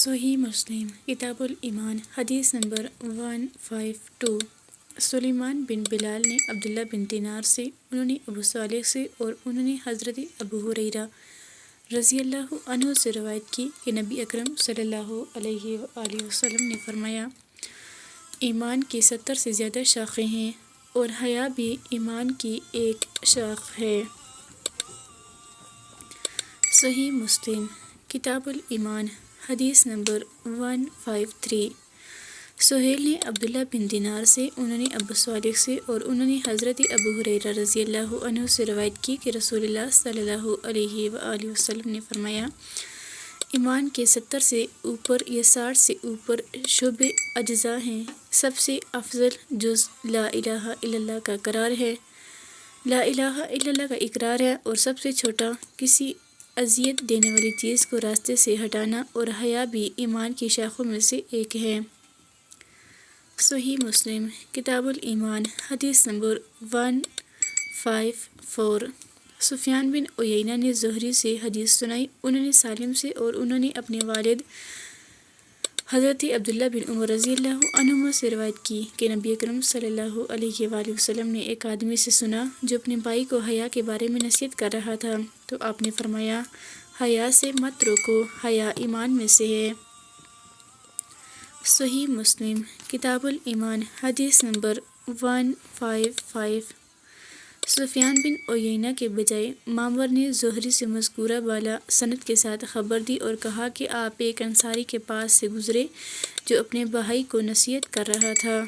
صحیح مسلم کتاب الایمان حدیث نمبر 152۔ سلیمان بن بلال نے عبداللہ بن دینار سے، انہوں نے ابو صالح سے اور انہوں نے حضرت ابو ہریرہ رضی اللہ عنہ سے روایت کی کہ نبی اکرم صلی اللہ علیہ وآلہ وسلم نے فرمایا، ایمان کی 70 سے زیادہ شاخیں ہیں اور حیا بھی ایمان کی ایک شاخ ہے۔ صحیح مسلم کتاب الایمان حدیث نمبر 153۔ سہیل نے عبداللہ بن دینار سے، انہوں نے ابو صالح سے اور انہوں نے حضرت ابو ہریرہ رضی اللہ عنہ سے روایت کی کہ رسول اللہ صلی اللہ علیہ وآلہ وسلم نے فرمایا، ایمان کے 70 سے اوپر یا 60 سے اوپر شعبے اجزاء ہیں۔ سب سے افضل جز لا الہ الا اللہ کا اقرار ہے، لا الہ الا اللہ کا اقرار ہے، اور سب سے چھوٹا کسی اذیت دینے والی چیز کو راستے سے ہٹانا، اور حیا بھی ایمان کی شاخوں میں سے ایک ہے۔ صحیح مسلم کتاب الایمان حدیث نمبر 154۔ سفیان بن عیینہ نے زہری سے حدیث سنائی، انہوں نے سالم سے اور انہوں نے اپنے والد حضرت عبداللہ بن عمر رضی اللہ عنہما سے روایت کی کہ نبی اکرم صلی اللہ علیہ وآلہ وسلم نے ایک آدمی سے سنا جو اپنے بھائی کو حیا کے بارے میں نصیحت کر رہا تھا، تو آپ نے فرمایا، حیا سے مت روکو، حیا ایمان میں سے ہے۔ صحیح مسلم کتاب الایمان حدیث نمبر 155۔ سفیان بن عیینہ کے بجائے معمر نے زہری سے مذکورہ بالا سند کے ساتھ خبر دی اور کہا کہ آپ ایک انصاری کے پاس سے گزرے جو اپنے بھائی کو نصیحت کر رہا تھا۔